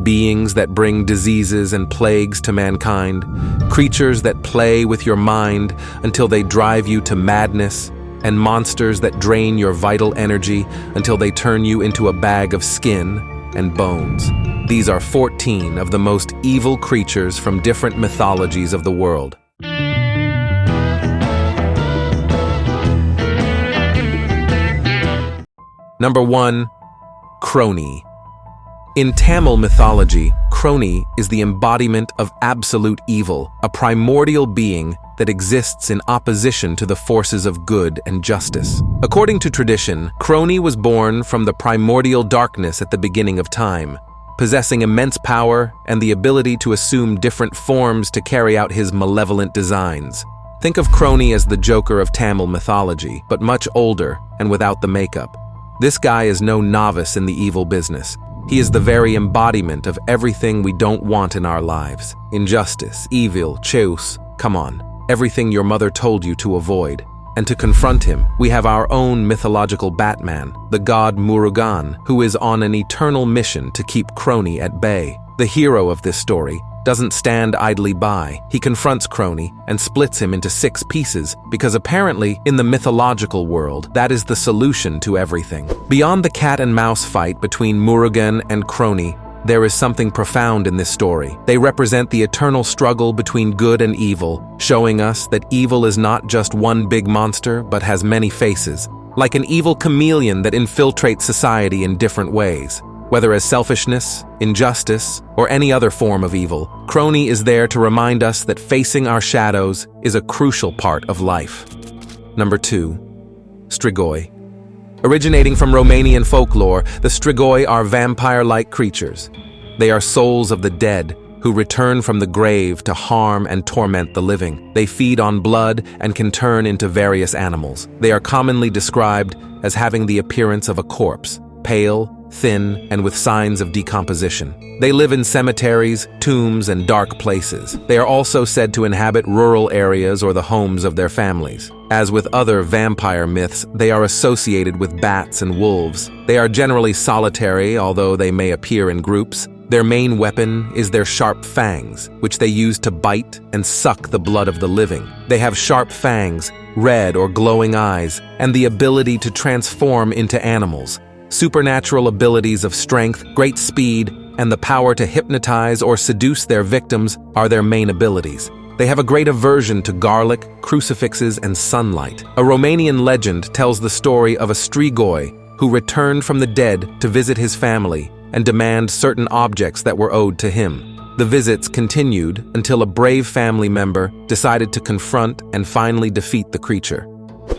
beings that bring diseases and plagues to mankind, creatures that play with your mind until they drive you to madness, and monsters that drain your vital energy until they turn you into a bag of skin and bones. These are 14 of the most evil creatures from different mythologies of the world. Number 1. Crony. In Tamil mythology, Crony is the embodiment of absolute evil, a primordial being that exists in opposition to the forces of good and justice. According to tradition, Crony was born from the primordial darkness at the beginning of time, possessing immense power and the ability to assume different forms to carry out his malevolent designs. Think of Crony as the Joker of Tamil mythology, but much older and without the makeup. This guy is no novice in the evil business. He is the very embodiment of everything we don't want in our lives. Injustice, evil, chaos, come on. Everything your mother told you to avoid. And to confront him, we have our own mythological Batman, the god Murugan, who is on an eternal mission to keep Crony at bay. The hero of this story doesn't stand idly by. He confronts Crony and splits him into 6 pieces because apparently, in the mythological world, that is the solution to everything. Beyond the cat and mouse fight between Murugan and Crony, there is something profound in this story. They represent the eternal struggle between good and evil, showing us that evil is not just one big monster, but has many faces, like an evil chameleon that infiltrates society in different ways. Whether as selfishness, injustice, or any other form of evil, Crony is there to remind us that facing our shadows is a crucial part of life. Number 2. Strigoi. Originating from Romanian folklore, the Strigoi are vampire-like creatures. They are souls of the dead who return from the grave to harm and torment the living. They feed on blood and can turn into various animals. They are commonly described as having the appearance of a corpse, pale, thin, and with signs of decomposition. They live in cemeteries, tombs, and dark places. They are also said to inhabit rural areas or the homes of their families. As with other vampire myths, they are associated with bats and wolves. They are generally solitary, although they may appear in groups. Their main weapon is their sharp fangs, which they use to bite and suck the blood of the living. They have sharp fangs, red or glowing eyes, and the ability to transform into animals. Supernatural abilities of strength, great speed, and the power to hypnotize or seduce their victims are their main abilities. They have a great aversion to garlic, crucifixes, and sunlight. A Romanian legend tells the story of a Strigoi who returned from the dead to visit his family and demand certain objects that were owed to him. The visits continued until a brave family member decided to confront and finally defeat the creature.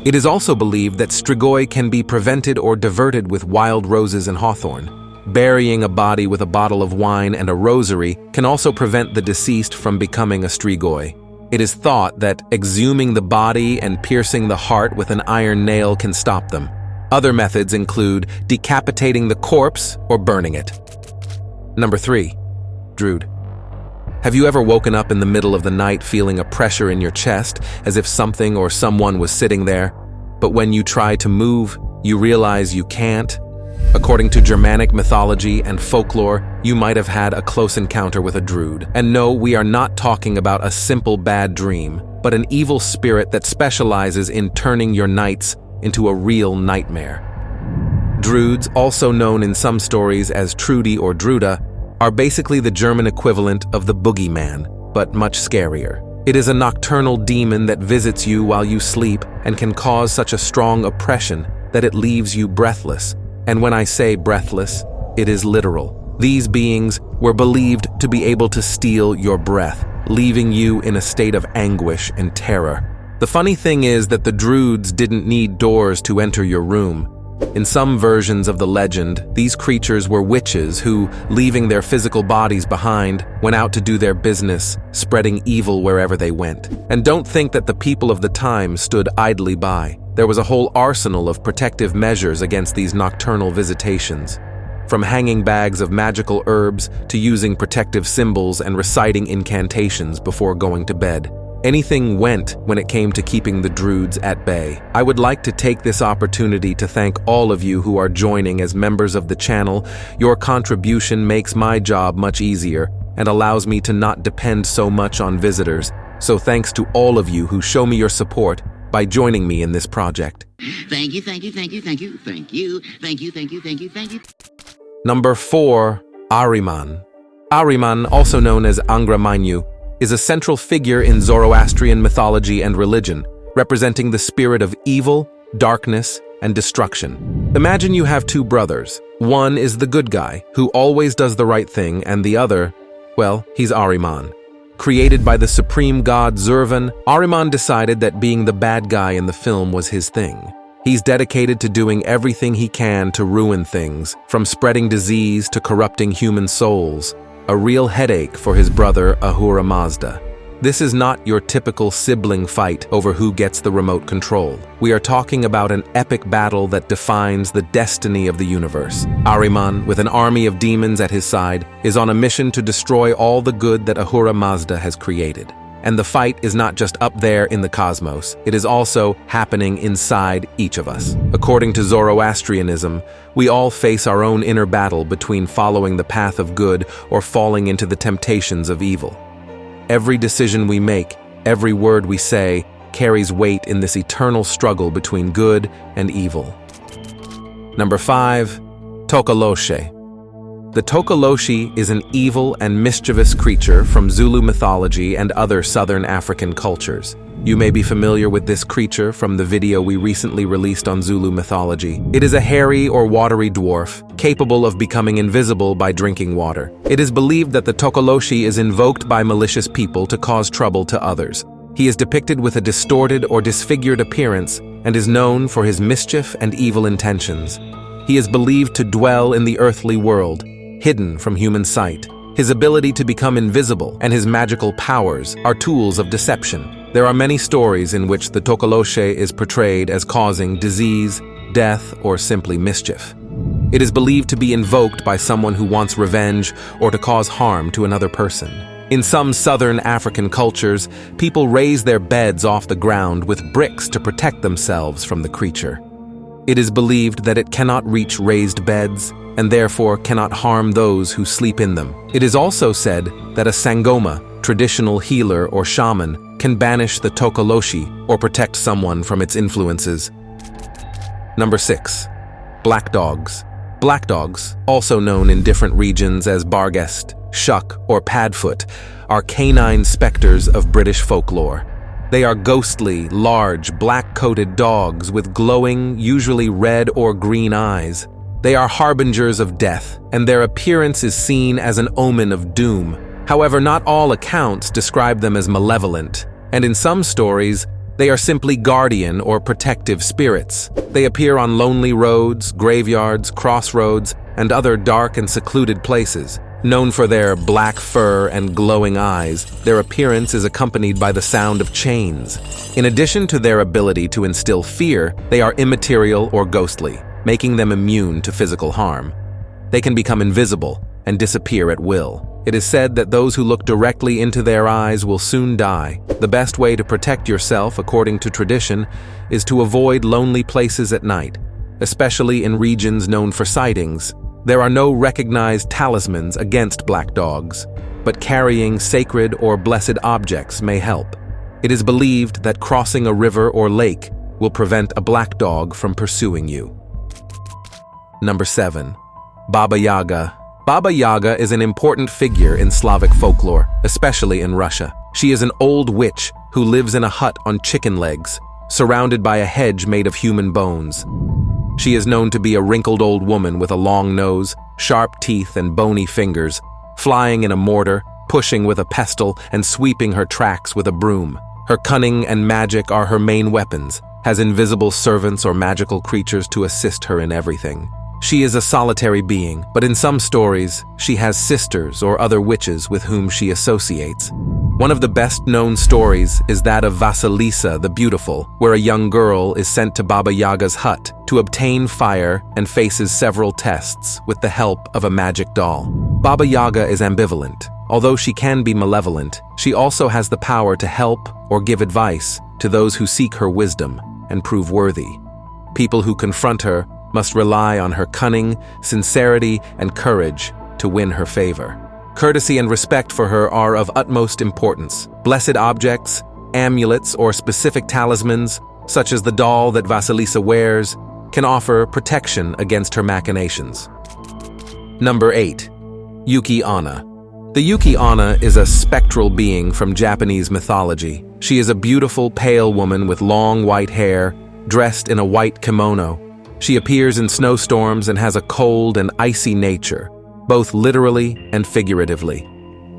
It is also believed that Strigoi can be prevented or diverted with wild roses and hawthorn. Burying a body with a bottle of wine and a rosary can also prevent the deceased from becoming a Strigoi. It is thought that exhuming the body and piercing the heart with an iron nail can stop them. Other methods include decapitating the corpse or burning it. Number 3. Drood. Have you ever woken up in the middle of the night feeling a pressure in your chest as if something or someone was sitting there, but when you try to move, you realize you can't? According to Germanic mythology and folklore, you might have had a close encounter with a Drood. And no, we are not talking about a simple bad dream, but an evil spirit that specializes in turning your nights into a real nightmare. Droods, also known in some stories as Trudy or Druda, are basically the German equivalent of the boogeyman, but much scarier. It is a nocturnal demon that visits you while you sleep and can cause such a strong oppression that it leaves you breathless. And when I say breathless, it is literal. These beings were believed to be able to steal your breath, leaving you in a state of anguish and terror. The funny thing is that the Droods didn't need doors to enter your room. In some versions of the legend, these creatures were witches who, leaving their physical bodies behind, went out to do their business, spreading evil wherever they went. And don't think that the people of the time stood idly by. There was a whole arsenal of protective measures against these nocturnal visitations. From hanging bags of magical herbs to using protective symbols and reciting incantations before going to bed. Anything went when it came to keeping the Droods at bay. I would like to take this opportunity to thank all of you who are joining as members of the channel. Your contribution makes my job much easier and allows me to not depend so much on visitors. So thanks to all of you who show me your support by joining me in this project. Thank you, thank you, thank you, thank you, thank you, thank you, thank you, thank you, thank you. Number 4. Ariman. Ariman, also known as Angra Mainyu, is a central figure in Zoroastrian mythology and religion, representing the spirit of evil, darkness, and destruction. Imagine you have two brothers. One is the good guy, who always does the right thing, and the other, well, he's Ariman. Created by the supreme god Zurvan, Ariman decided that being the bad guy in the film was his thing. He's dedicated to doing everything he can to ruin things, from spreading disease to corrupting human souls. A real headache for his brother Ahura Mazda. This is not your typical sibling fight over who gets the remote control. We are talking about an epic battle that defines the destiny of the universe. Ariman, with an army of demons at his side, is on a mission to destroy all the good that Ahura Mazda has created. And the fight is not just up there in the cosmos, it is also happening inside each of us. According to Zoroastrianism, we all face our own inner battle between following the path of good or falling into the temptations of evil. Every decision we make, every word we say, carries weight in this eternal struggle between good and evil. Number 5. Tokoloshe. The Tokoloshi is an evil and mischievous creature from Zulu mythology and other southern African cultures. You may be familiar with this creature from the video we recently released on Zulu mythology. It is a hairy or watery dwarf, capable of becoming invisible by drinking water. It is believed that the Tokoloshi is invoked by malicious people to cause trouble to others. He is depicted with a distorted or disfigured appearance and is known for his mischief and evil intentions. He is believed to dwell in the earthly world, hidden from human sight. His ability to become invisible and his magical powers are tools of deception. There are many stories in which the Tokoloshe is portrayed as causing disease, death, or simply mischief. It is believed to be invoked by someone who wants revenge or to cause harm to another person. In some southern African cultures, people raise their beds off the ground with bricks to protect themselves from the creature. It is believed that it cannot reach raised beds and therefore cannot harm those who sleep in them. It is also said that a sangoma, traditional healer or shaman, can banish the Tokoloshi or protect someone from its influences. Number 6. Black dogs. Black dogs, also known in different regions as Barghest, Shuck, or Padfoot, are canine specters of British folklore. They are ghostly, large, black-coated dogs with glowing, usually red or green eyes. They are harbingers of death, and their appearance is seen as an omen of doom. However, not all accounts describe them as malevolent, and in some stories, they are simply guardian or protective spirits. They appear on lonely roads, graveyards, crossroads, and other dark and secluded places. Known for their black fur and glowing eyes, their appearance is accompanied by the sound of chains. In addition to their ability to instill fear, they are immaterial or ghostly, making them immune to physical harm. They can become invisible and disappear at will. It is said that those who look directly into their eyes will soon die. The best way to protect yourself, according to tradition, is to avoid lonely places at night, especially in regions known for sightings. There are no recognized talismans against black dogs, but carrying sacred or blessed objects may help. It is believed that crossing a river or lake will prevent a black dog from pursuing you. Number 7. Baba Yaga. Baba Yaga is an important figure in Slavic folklore, especially in Russia. She is an old witch who lives in a hut on chicken legs, surrounded by a hedge made of human bones. She is known to be a wrinkled old woman with a long nose, sharp teeth, and bony fingers, flying in a mortar, pushing with a pestle, and sweeping her tracks with a broom. Her cunning and magic are her main weapons, has invisible servants or magical creatures to assist her in everything. She is a solitary being, but in some stories, she has sisters or other witches with whom she associates. One of the best-known stories is that of Vasilisa the Beautiful, where a young girl is sent to Baba Yaga's hut to obtain fire and faces several tests with the help of a magic doll. Baba Yaga is ambivalent. Although she can be malevolent, she also has the power to help or give advice to those who seek her wisdom and prove worthy. People who confront her must rely on her cunning, sincerity, and courage to win her favor. Courtesy and respect for her are of utmost importance. Blessed objects, amulets, or specific talismans, such as the doll that Vasilisa wears, can offer protection against her machinations. Number 8. Yuki An. The Yuki An is a spectral being from Japanese mythology. She is a beautiful, pale woman with long white hair, dressed in a white kimono. She appears in snowstorms and has a cold and icy nature, both literally and figuratively.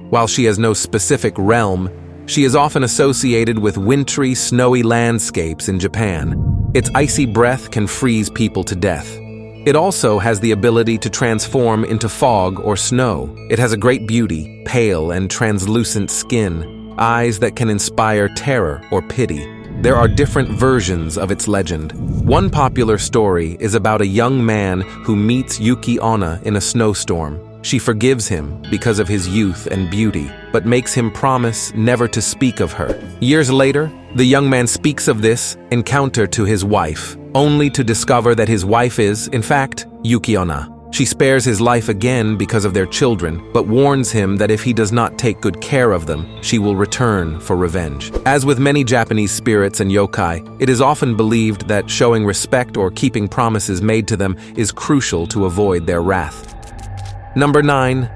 While she has no specific realm, she is often associated with wintry, snowy landscapes in Japan. Its icy breath can freeze people to death. It also has the ability to transform into fog or snow. It has a great beauty, pale and translucent skin, eyes that can inspire terror or pity. There are different versions of its legend. One popular story is about a young man who meets Yuki An in a snowstorm. She forgives him because of his youth and beauty, but makes him promise never to speak of her. Years later, the young man speaks of this encounter to his wife, only to discover that his wife is, in fact, Yuki An. She spares his life again because of their children, but warns him that if he does not take good care of them, she will return for revenge. As with many Japanese spirits and yokai, it is often believed that showing respect or keeping promises made to them is crucial to avoid their wrath. Number 9.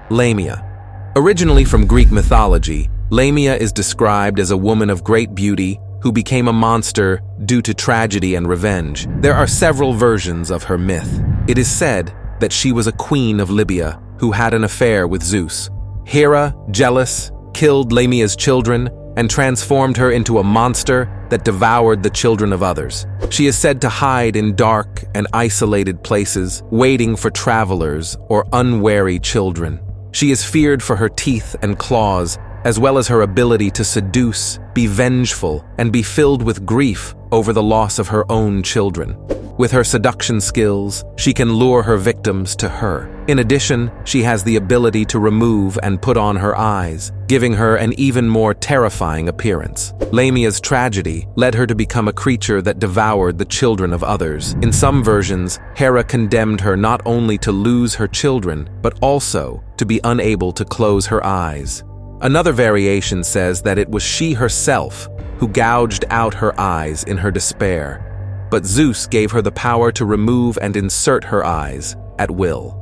Lamea. Originally from Greek mythology, Lamea is described as a woman of great beauty who became a monster due to tragedy and revenge. There are several versions of her myth. It is said that she was a queen of Libya who had an affair with Zeus. Hera, jealous, killed Lamea's children and transformed her into a monster that devoured the children of others. She is said to hide in dark and isolated places, waiting for travelers or unwary children. She is feared for her teeth and claws, as well as her ability to seduce, be vengeful, and be filled with grief over the loss of her own children. With her seduction skills, she can lure her victims to her. In addition, she has the ability to remove and put on her eyes, giving her an even more terrifying appearance. Lamea's tragedy led her to become a creature that devoured the children of others. In some versions, Hera condemned her not only to lose her children, but also to be unable to close her eyes. Another variation says that it was she herself who gouged out her eyes in her despair, but Zeus gave her the power to remove and insert her eyes at will.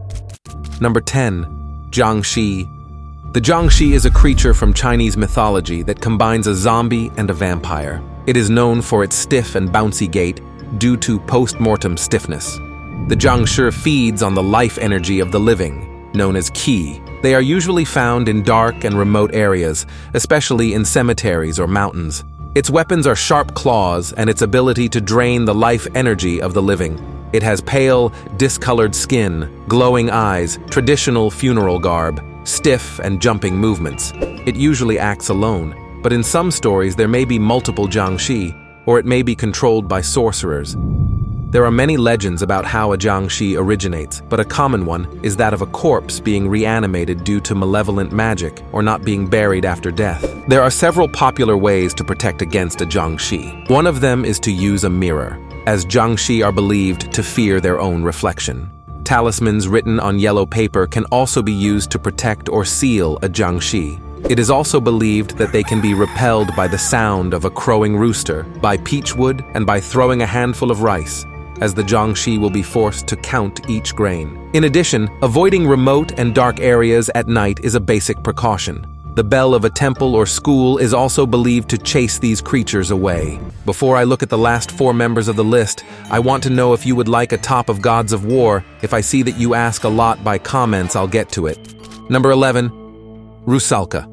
Number 10. Jang XI. The Jang XI is a creature from Chinese mythology that combines a zombie and a vampire. It is known for its stiff and bouncy gait due to post-mortem stiffness. The Jang XI feeds on the life energy of the living, known as qi. They are usually found in dark and remote areas, especially in cemeteries or mountains. Its weapons are sharp claws and its ability to drain the life energy of the living. It has pale, discolored skin, glowing eyes, traditional funeral garb, stiff and jumping movements. It usually acts alone, but in some stories there may be multiple Jang XI, or it may be controlled by sorcerers. There are many legends about how a Jang XI originates, but a common one is that of a corpse being reanimated due to malevolent magic or not being buried after death. There are several popular ways to protect against a Jang XI. One of them is to use a mirror, as Jang XI are believed to fear their own reflection. Talismans written on yellow paper can also be used to protect or seal a Jang XI. It is also believed that they can be repelled by the sound of a crowing rooster, by peach wood, and by throwing a handful of rice, as the Jang XI will be forced to count each grain. In addition, avoiding remote and dark areas at night is a basic precaution. The bell of a temple or school is also believed to chase these creatures away. Before I look at the last 4 members of the list, I want to know if you would like a top of Gods of War. If I see that you ask a lot by comments, I'll get to it. Number 11. Rusalka.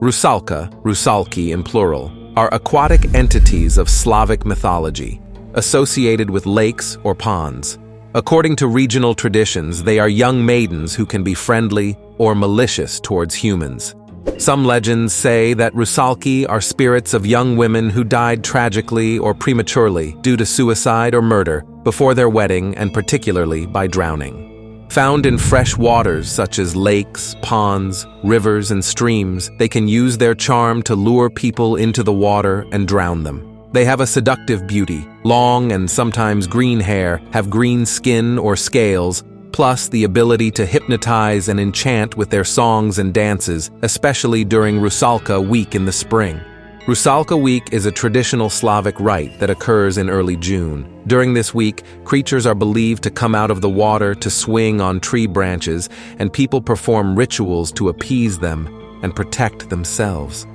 Rusalka, Rusalki in plural, are aquatic entities of Slavic mythology, associated with lakes or ponds. According to regional traditions, they are young maidens who can be friendly or malicious towards humans. Some legends say that Rusalki are spirits of young women who died tragically or prematurely due to suicide or murder before their wedding, and particularly by drowning. Found in fresh waters such as lakes, ponds, rivers, and streams, they can use their charm to lure people into the water and drown them. They have a seductive beauty, long and sometimes green hair, have green skin or scales, plus the ability to hypnotize and enchant with their songs and dances, especially during Rusalka week in the spring. Rusalka week is a traditional Slavic rite that occurs in early June. During this week, creatures are believed to come out of the water to swing on tree branches, and people perform rituals to appease them and protect themselves.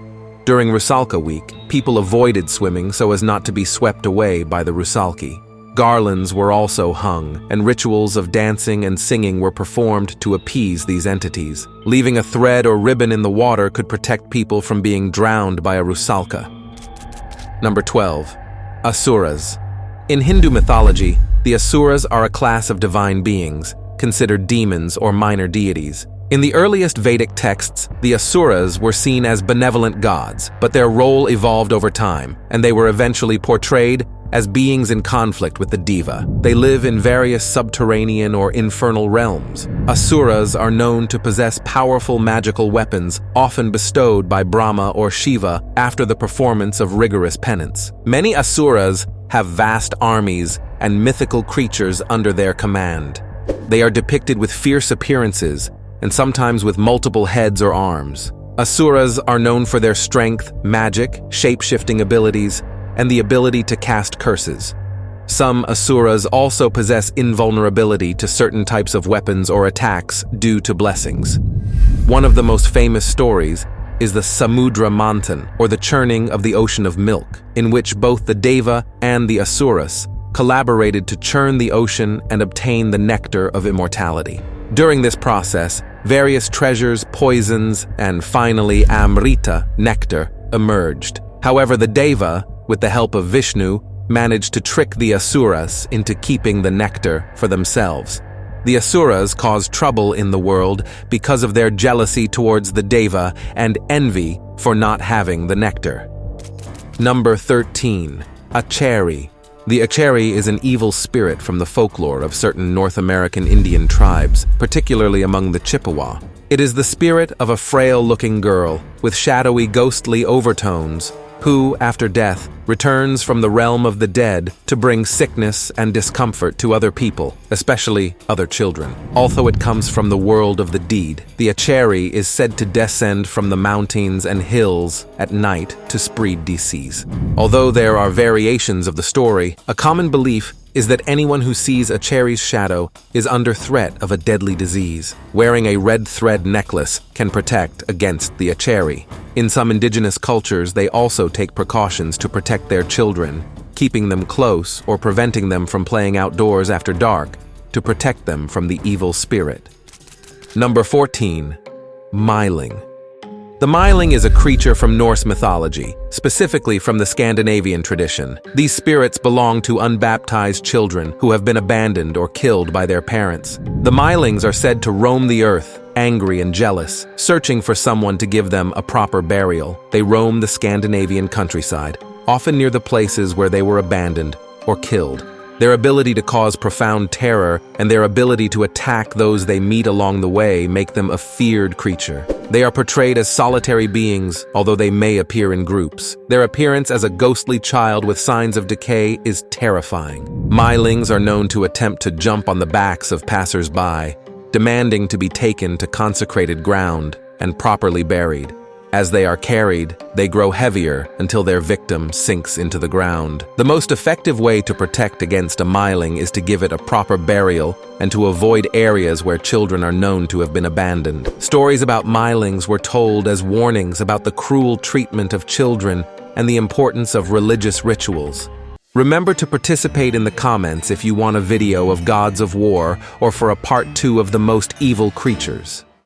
During Rusalka week, people avoided swimming so as not to be swept away by the Rusalki. Garlands were also hung, and rituals of dancing and singing were performed to appease these entities. Leaving a thread or ribbon in the water could protect people from being drowned by a Rusalka. Number 12. Asuras. In Hindu mythology, the Asuras are a class of divine beings, considered demons or minor deities. In the earliest Vedic texts, the Asuras were seen as benevolent gods, but their role evolved over time, and they were eventually portrayed as beings in conflict with the Deva. They live in various subterranean or infernal realms. Asuras are known to possess powerful magical weapons, often bestowed by Brahma or Shiva after the performance of rigorous penance. Many Asuras have vast armies and mythical creatures under their command. They are depicted with fierce appearances, and sometimes with multiple heads or arms. Asuras are known for their strength, magic, shape-shifting abilities, and the ability to cast curses. Some Asuras also possess invulnerability to certain types of weapons or attacks due to blessings. One of the most famous stories is the Samudra Manthan, or the churning of the ocean of milk, in which both the Deva and the Asuras collaborated to churn the ocean and obtain the nectar of immortality. During this process, various treasures, poisons, and finally Amrita, nectar, emerged. However, the Deva, with the help of Vishnu, managed to trick the Asuras into keeping the nectar for themselves. The Asuras caused trouble in the world because of their jealousy towards the Deva and envy for not having the nectar. Number 13. Aeri. The Aeri is an evil spirit from the folklore of certain North American Indian tribes, particularly among the Chippewa. It is the spirit of a frail-looking girl with shadowy, ghostly overtones who, after death, returns from the realm of the dead to bring sickness and discomfort to other people, especially other children. Although it comes from the world of the deed, the Aeri is said to descend from the mountains and hills at night to spread disease. Although there are variations of the story, a common belief is that anyone who sees Aeri's shadow is under threat of a deadly disease. Wearing a red thread necklace can protect against the Aeri. In some indigenous cultures, they also take precautions to protect their children, keeping them close or preventing them from playing outdoors after dark to protect them from the evil spirit. Number 14. Myling. The Myling is a creature from Norse mythology, specifically from the Scandinavian tradition. These spirits belong to unbaptized children who have been abandoned or killed by their parents. The Mylings are said to roam the earth, angry and jealous, searching for someone to give them a proper burial. They roam the Scandinavian countryside, often near the places where they were abandoned or killed. Their ability to cause profound terror and their ability to attack those they meet along the way make them a feared creature. They are portrayed as solitary beings, although they may appear in groups. Their appearance as a ghostly child with signs of decay is terrifying. Mylings are known to attempt to jump on the backs of passers-by, demanding to be taken to consecrated ground and properly buried. As they are carried, they grow heavier until their victim sinks into the ground. The most effective way to protect against a Myling is to give it a proper burial and to avoid areas where children are known to have been abandoned. Stories about Mylings were told as warnings about the cruel treatment of children and the importance of religious rituals. Remember to participate in the comments if you want a video of Gods of War or for a part 2 of the most evil creatures.